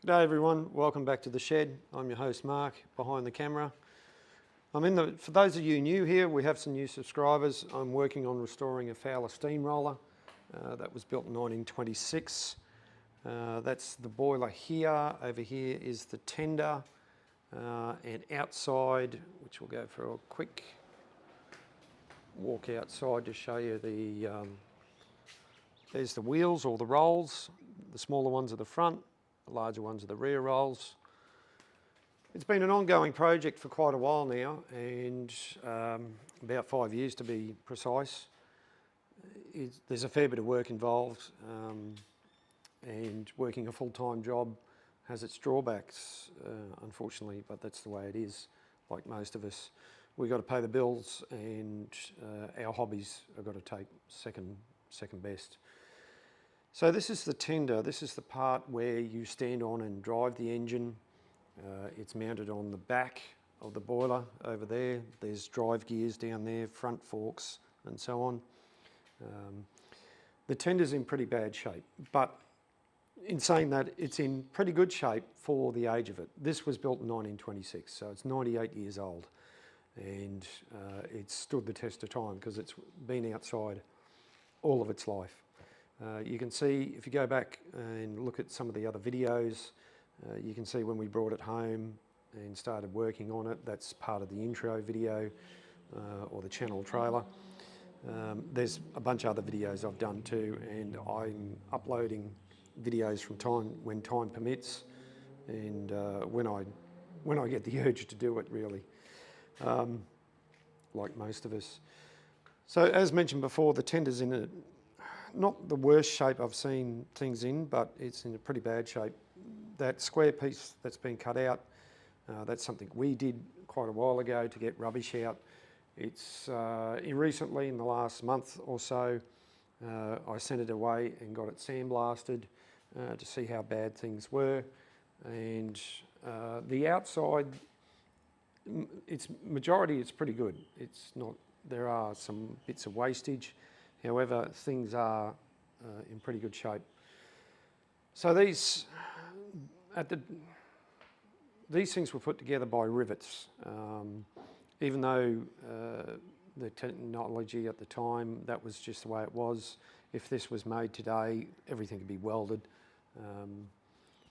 G'day everyone, welcome back to the shed. I'm your host Mark, behind the camera. For those of you new here, we have some new subscribers. I'm working on restoring a Fowler Steam Roller that was built in 1926. That's the boiler here. Over here is the tender, and outside, which we'll go for a quick walk outside to show you there's the wheels or the rolls. The smaller ones are the front, the larger ones are the rear rolls. It's been an ongoing project for quite a while now, and about 5 years to be precise. There's a fair bit of work involved, and working a full-time job has its drawbacks, unfortunately, but that's the way it is, like most of us. We've got to pay the bills, and our hobbies have got to take second best. So this is the tender. This is the part where you stand on and drive the engine. It's mounted on the back of the boiler over there. There's drive gears down there, front forks and so on. The tender's in pretty bad shape, but in saying that, it's in pretty good shape for the age of it. This was built in 1926, so it's 98 years old, and it's stood the test of time because it's been outside all of its life. You can see, if you go back and look at some of the other videos, you can see when we brought it home and started working on it. That's part of the intro video or the channel trailer. There's a bunch of other videos I've done too, and I'm uploading videos from when time permits, and when I get the urge to do it, really, like most of us. So as mentioned before, the tender's in not the worst shape I've seen things in, but it's in a pretty bad shape. That square piece that's been cut out, that's something we did quite a while ago to get rubbish out. It's recently, in the last month or so, I sent it away and got it sandblasted to see how bad things were. And the outside, it's pretty good. It's not, there are some bits of wastage. However, things are in pretty good shape. So these things were put together by rivets. Even though the technology at the time, that was just the way it was. If this was made today, everything could be welded,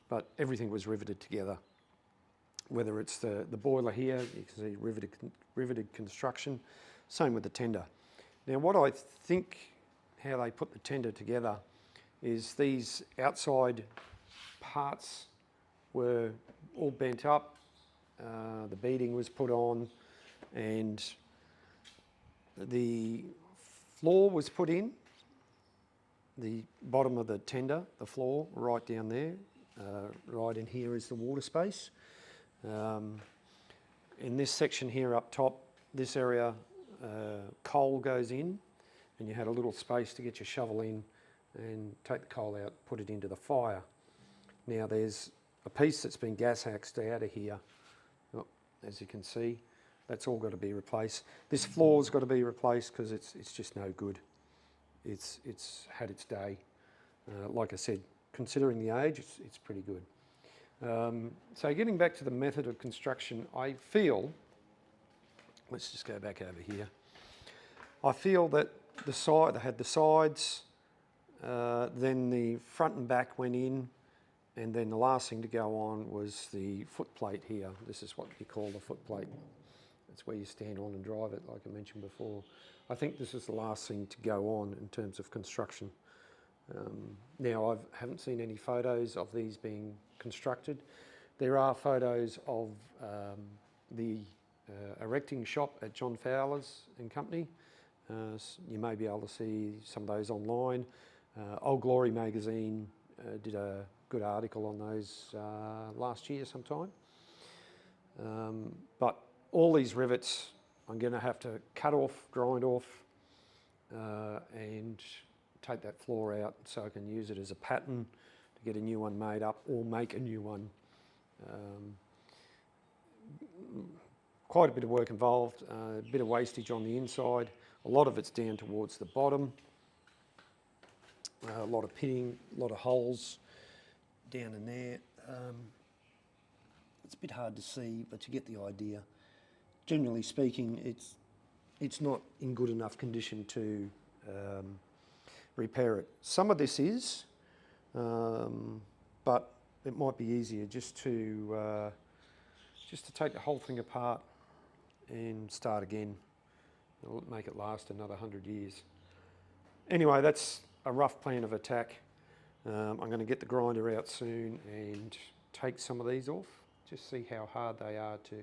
but everything was riveted together. Whether it's the boiler here, you can see riveted construction. Same with the tender. Now, what I think how they put the tender together is these outside parts were all bent up, the beading was put on, and the floor was put in, the bottom of the tender, the floor right down there, right in here is the water space. In this section here up top, this area, coal goes in, and you had a little space to get your shovel in and take the coal out, put it into the fire. Now there's a piece that's been gas axed out of here. Oh, as you can see, that's all got to be replaced. This floor's got to be replaced because it's just no good. It's had its day. Like I said, considering the age, it's pretty good. So getting back to the method of construction, I feel, let's just go back over here. I feel that they had the sides, then the front and back went in, and then the last thing to go on was the foot plate here. This is what you call the foot plate. That's where you stand on and drive it, like I mentioned before. I think this is the last thing to go on in terms of construction. Now, I haven't seen any photos of these being constructed. There are photos of the erecting shop at John Fowler's and Company. You may be able to see some of those online. Old Glory magazine did a good article on those last year sometime. But all these rivets I'm going to have to cut off, grind off, and take that floor out so I can use it as a pattern to get a new one made up or make a new one. Quite a bit of work involved, a bit of wastage on the inside. A lot of it's down towards the bottom. A lot of pitting, a lot of holes down in there. it's a bit hard to see, but you get the idea. Generally speaking, it's not in good enough condition to repair it. Some of this is, but it might be easier just to take the whole thing apart and start again. It'll make it last another 100 years. Anyway, that's a rough plan of attack. I'm going to get the grinder out soon and take some of these off, just see how hard they are to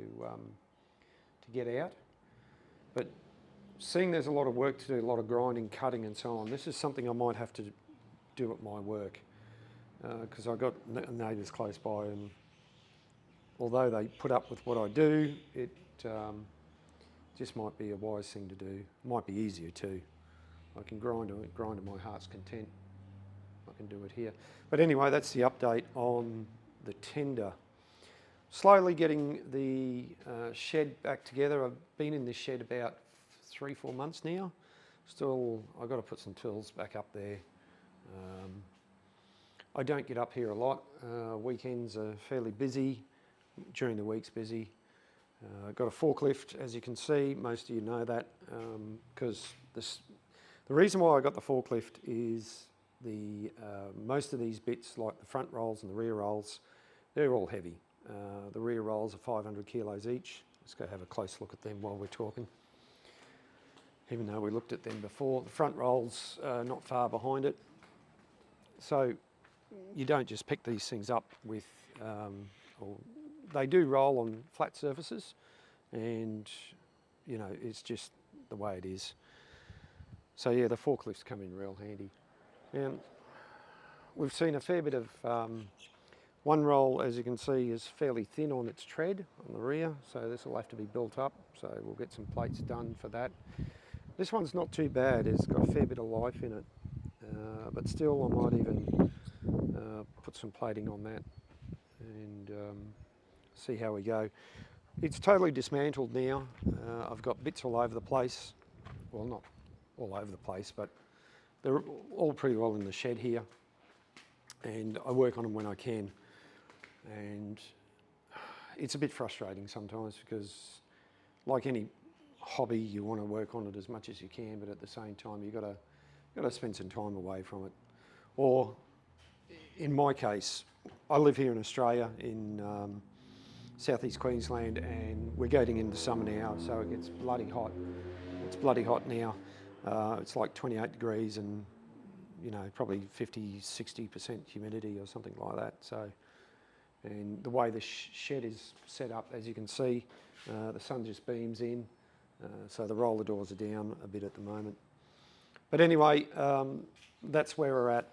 get out. But seeing there's a lot of work to do, a lot of grinding, cutting and so on, this is something I might have to do at my work, because I've got neighbours close by, and although they put up with what I do, it just might be a wise thing to do. Might be easier too. I can grind to my heart's content. I can do it here. But anyway, that's the update on the tender. Slowly getting the shed back together. I've been in this shed about 3-4 months now. Still, I've got to put some tools back up there. I don't get up here a lot. Weekends are fairly busy. During the week's busy. I've got a forklift, as you can see. Most of you know that, because the reason why I got the forklift is most of these bits, like the front rolls and the rear rolls, they're all heavy. The rear rolls are 500 kilos each. Let's go have a close look at them while we're talking. Even though we looked at them before, the front rolls are not far behind it. So you don't just pick these things up with, they do roll on flat surfaces, and you know, it's just the way it is. So yeah, the forklifts come in real handy. And we've seen a fair bit of, one roll, as you can see, is fairly thin on its tread on the rear, so this will have to be built up, so we'll get some plates done for that. This one's not too bad, it's got a fair bit of life in it, but still I might even put some plating on that and see how we go. It's totally dismantled now. I've got bits all over the place. Well, not all over the place, but they're all pretty well in the shed here, and I work on them when I can. And it's a bit frustrating sometimes, because like any hobby, you want to work on it as much as you can, but at the same time you've got to spend some time away from it. Or in my case, I live here in Australia in southeast Queensland, and we're getting into summer now, so it gets bloody hot. It's bloody hot now. It's like 28 degrees and, you know, probably 50-60% humidity or something like that. So, and the way the shed is set up, as you can see, the sun just beams in, so the roller doors are down a bit at the moment. But anyway, that's where we're at.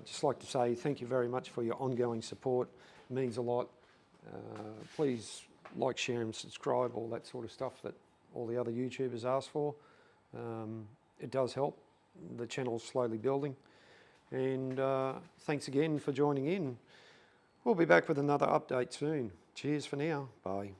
Just like to say thank you very much for your ongoing support. It means a lot. Please like, share and subscribe, all that sort of stuff that all the other YouTubers ask for. It does help. The channel's slowly building. And thanks again for joining in. We'll be back with another update soon. Cheers for now. Bye.